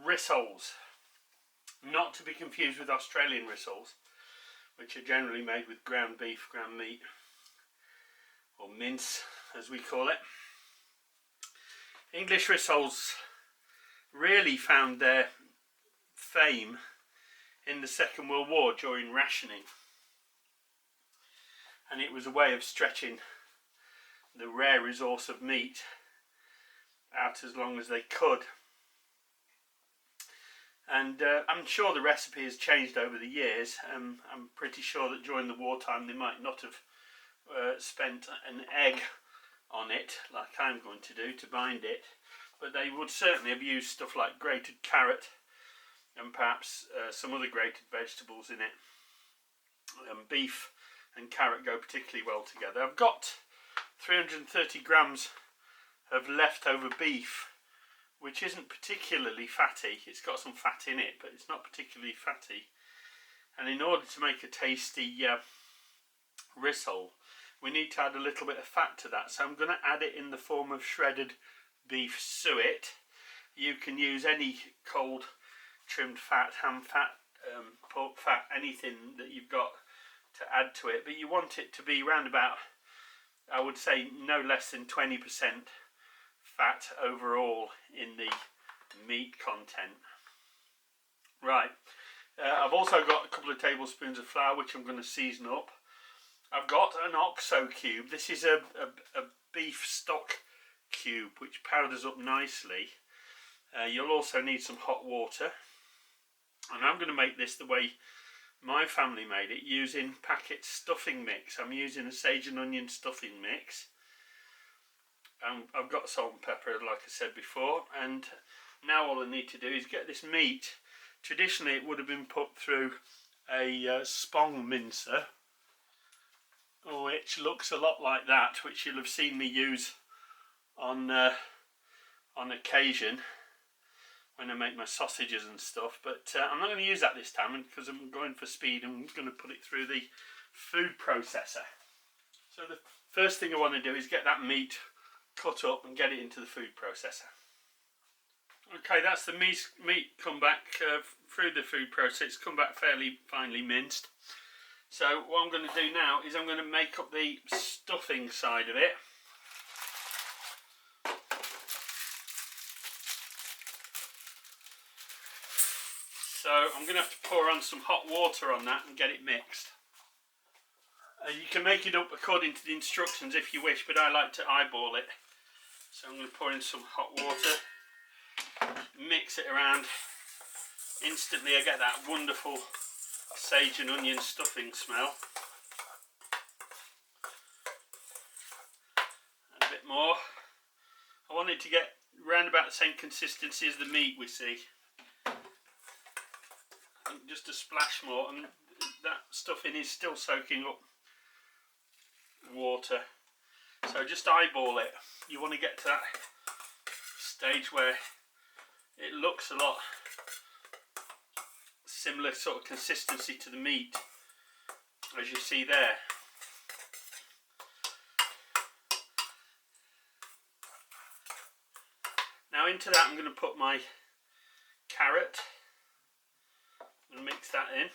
Rissoles, not to be confused with Australian rissoles, which are generally made with ground beef, ground meat, or mince as we call it. English rissoles really found their fame in the Second World War during rationing, and it was a way of stretching the rare resource of meat out as long as they could. And I'm sure the recipe has changed over the years. I'm pretty sure that during the wartime they might not have spent an egg on it like I'm going to do to bind it, but they would certainly have used stuff like grated carrot and perhaps some other grated vegetables in it. Beef and carrot go particularly well together. I've got 330 grams of leftover beef, which isn't particularly fatty. It's got some fat in it, but it's not particularly fatty. And in order to make a tasty rissole, we need to add a little bit of fat to that. So I'm going to add it in the form of shredded beef suet. You can use any cold trimmed fat, ham fat, pork fat, anything that you've got to add to it. But you want it to be around about, I would say, no less than 20% fat overall in the meat content. Right, I've also got a couple of tablespoons of flour which I'm going to season up. I've got an OXO cube. This is a beef stock cube which powders up nicely. You'll also need some hot water, and I'm going to make this the way my family made it, using packet stuffing mix. I'm using a sage and onion stuffing mix. I've got salt and pepper like I said before, and now all I need to do is get this meat. Traditionally it would have been put through a spong mincer, which looks a lot like that, which you'll have seen me use on occasion when I make my sausages and stuff, but I'm not going to use that this time because I'm going for speed. I'm going to put it through the food processor. So the first thing I want to do is get that meat cut up and get it into the food processor. Okay, that's the meat come back through the food process. It's come back fairly finely minced. So what I'm going to do now is I'm going to make up the stuffing side of it. So I'm going to have to pour on some hot water on that and get it mixed. You can make it up according to the instructions if you wish, but I like to eyeball it. So I'm going to pour in some hot water, mix it around. Instantly I get that wonderful sage and onion stuffing smell. A bit more. I want it to get around about the same consistency as the meat we see. Just a splash more, and that stuffing is still soaking up water. So just eyeball it. You want to get to that stage where it looks a lot similar sort of consistency to the meat, as you see there. Now into that I'm going to put my carrot and mix that in.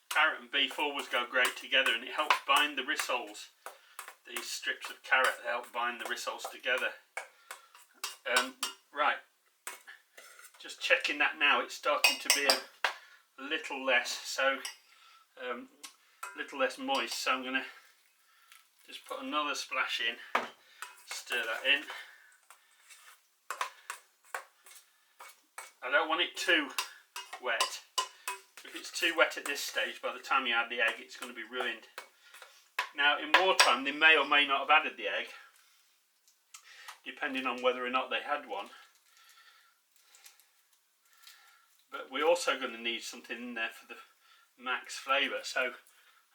Carrot and beef always go great together, and it helps bind the rissoles. These strips of carrot help bind the rissoles together. Right, just checking that now, it's starting to be a little less, so little less moist. So I'm going to just put another splash in, stir that in. I don't want it too wet. If it's too wet at this stage, by the time you add the egg, it's going to be ruined. Now, in wartime, they may or may not have added the egg, depending on whether or not they had one. But we're also going to need something in there for the max flavour. So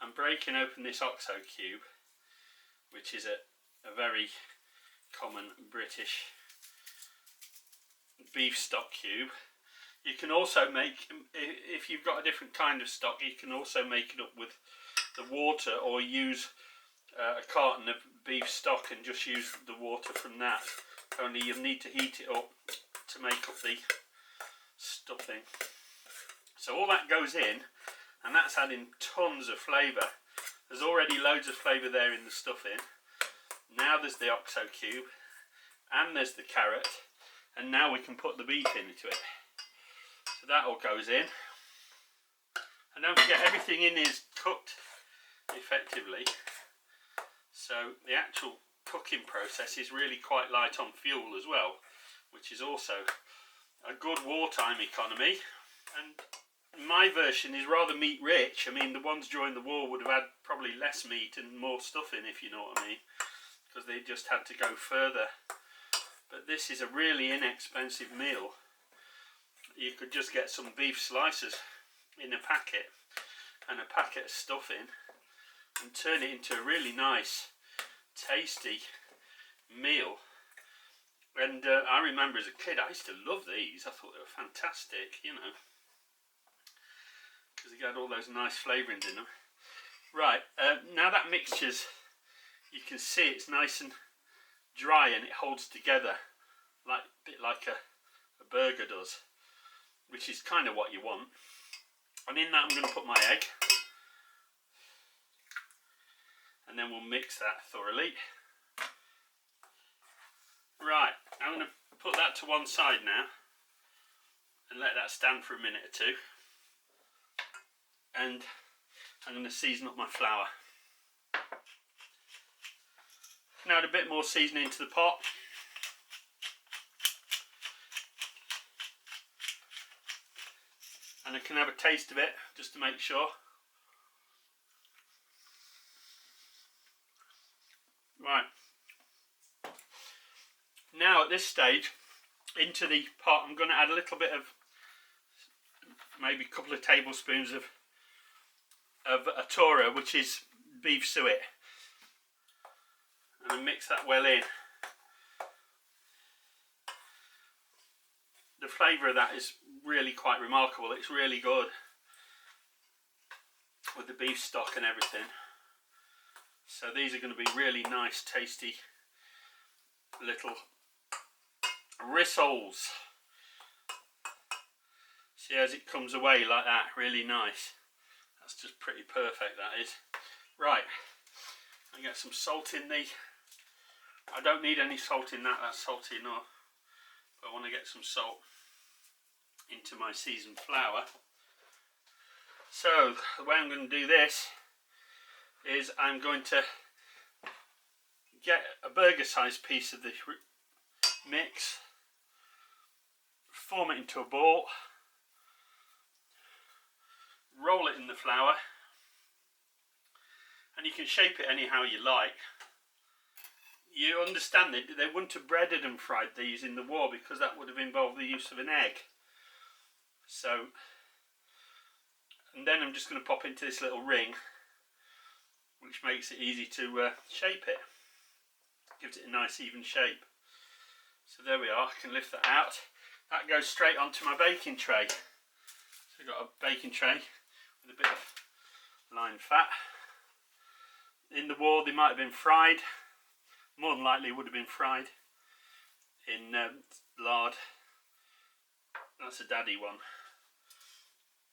I'm breaking open this OXO cube, which is a very common British beef stock cube. You can also make, if you've got a different kind of stock, you can also make it up with the water, or use a carton of beef stock and just use the water from that. Only you'll need to heat it up to make up the stuffing. So all that goes in, and that's adding tons of flavour. There's already loads of flavour there in the stuffing. Now there's the oxo cube, and there's the carrot, and now we can put the beef into it. So that all goes in. And don't forget, everything in is cooked effectively. So the actual cooking process is really quite light on fuel as well, which is also a good wartime economy. And my version is rather meat rich. I mean, the ones during the war would have had probably less meat and more stuffing, if you know what I mean, because they just had to go further. But this is a really inexpensive meal. You could just get some beef slices in a packet and a packet of stuffing and turn it into a really nice, tasty meal. And I remember as a kid, I used to love these. I thought they were fantastic, you know, because they had all those nice flavourings in them. Right, now that mixture's, you can see it's nice and dry and it holds together like a bit like a burger does, which is kind of what you want. And in that I'm going to put my egg, and then we'll mix that thoroughly. Right, I'm going to put that to one side now and let that stand for a minute or two, and I'm going to season up my flour. Now add a bit more seasoning to the pot. And I can have a taste of it just to make sure. Right. Now at this stage, into the pot, I'm going to add a little bit of, maybe a couple of tablespoons of atora, which is beef suet. And I mix that well in. The flavour of that is really quite remarkable. It's really good with the beef stock and everything. So these are going to be really nice, tasty little rissoles. See as it comes away like that, really nice. That's just pretty perfect, that is. Right, I get some salt in the, I don't need any salt in that, that's salty enough. But I want to get some salt into my seasoned flour. So the way I'm going to do this is I'm going to get a burger sized piece of the mix, form it into a ball, roll it in the flour, and you can shape it anyhow you like. You understand that they wouldn't have breaded and fried these in the war because that would have involved the use of an egg. So, and then I'm just going to pop into this little ring, which makes it easy to shape it. Gives it a nice even shape. So there we are, I can lift that out. That goes straight onto my baking tray. So I've got a baking tray with a bit of lined fat. In the war they might have been fried. More than likely would have been fried in lard. That's a daddy one.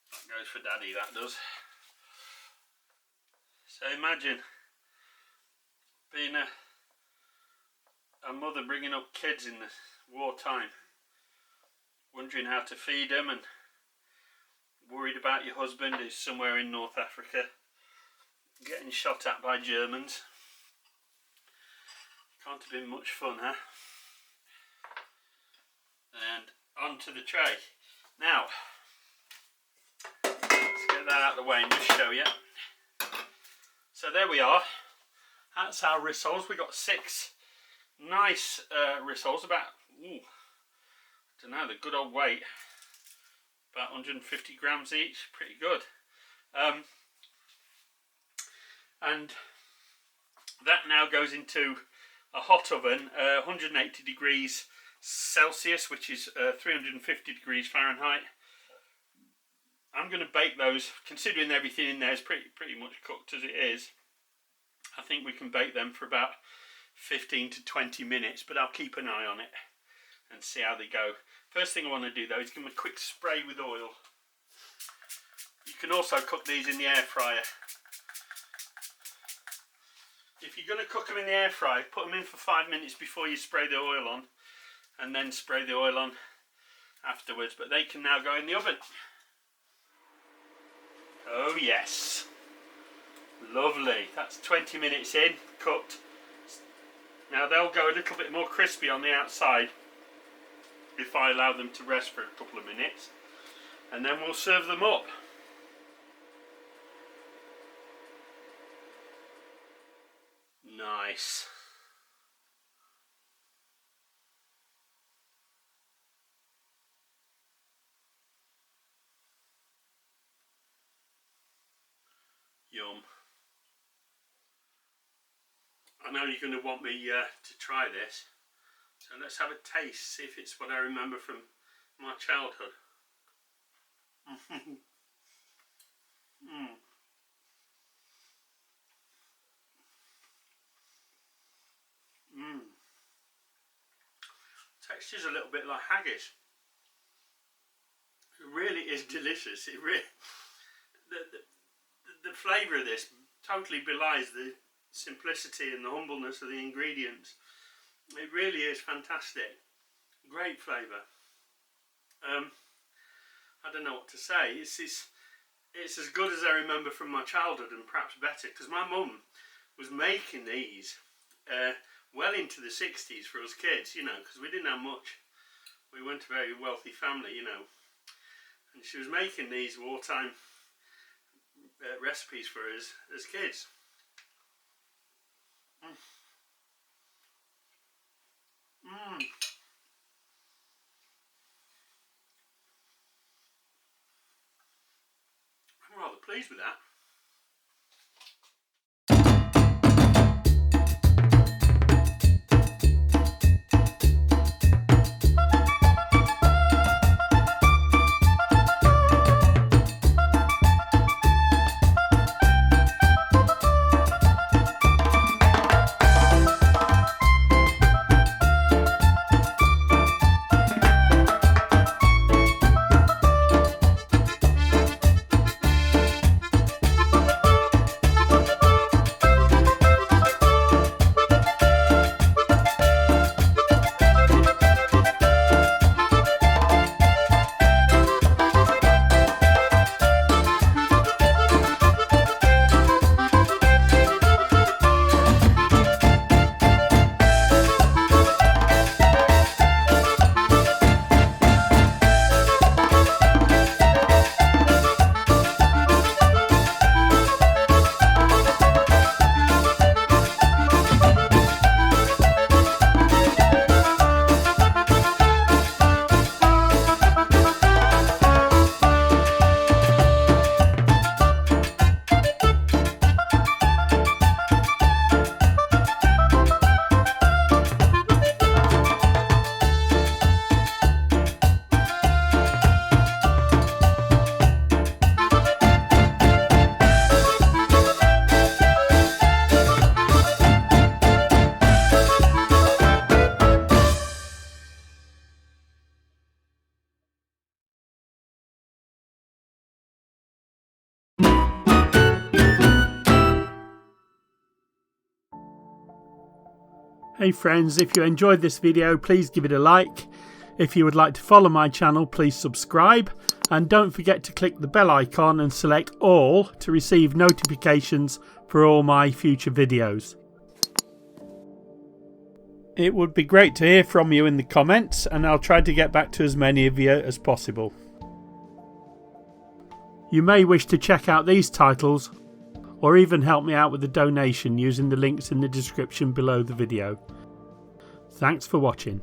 That goes for daddy, that does. So imagine being a mother bringing up kids in the wartime, wondering how to feed them and worried about your husband who's somewhere in North Africa getting shot at by Germans. Can't have been much fun, huh? And onto the tray. Now, let's get that out of the way and just show you. So there we are. That's our rissoles. We got 6 nice rissoles, about, I don't know, the good old weight. About 150 grams each, pretty good. And that now goes into a hot oven, 180 degrees Celsius, which is 350 degrees Fahrenheit. I'm going to bake those, considering everything in there is pretty much cooked as it is. I think we can bake them for about 15 to 20 minutes, but I'll keep an eye on it and see how they go. First thing I want to do though is give them a quick spray with oil. You can also cook these in the air fryer. If you're going to cook them in the air fryer, put them in for 5 minutes before you spray the oil on, and then spray the oil on afterwards. But they can now go in the oven. Oh yes, lovely. That's 20 minutes in, cooked. Now they'll go a little bit more crispy on the outside if I allow them to rest for a couple of minutes, and then we'll serve them up. Nice. Yum. I know you're going to want me to try this, so let's have a taste, see if it's what I remember from my childhood. Texture's a little bit like haggis. It really is delicious. It really, the flavour of this totally belies the simplicity and the humbleness of the ingredients. It really is fantastic. Great flavour. I don't know what to say. It's as good as I remember from my childhood, and perhaps better, because my mum was making these well into the 60s for us kids, you know, because we didn't have much. We weren't a very wealthy family, you know, and she was making these wartime recipes for us as kids. I'm rather pleased with that. Hey friends, if you enjoyed this video, please give it a like. If you would like to follow my channel, please subscribe, and don't forget to click the bell icon and select all to receive notifications for all my future videos. It would be great to hear from you in the comments, and I'll try to get back to as many of you as possible. You may wish to check out these titles, or even help me out with a donation using the links in the description below the video. Thanks for watching.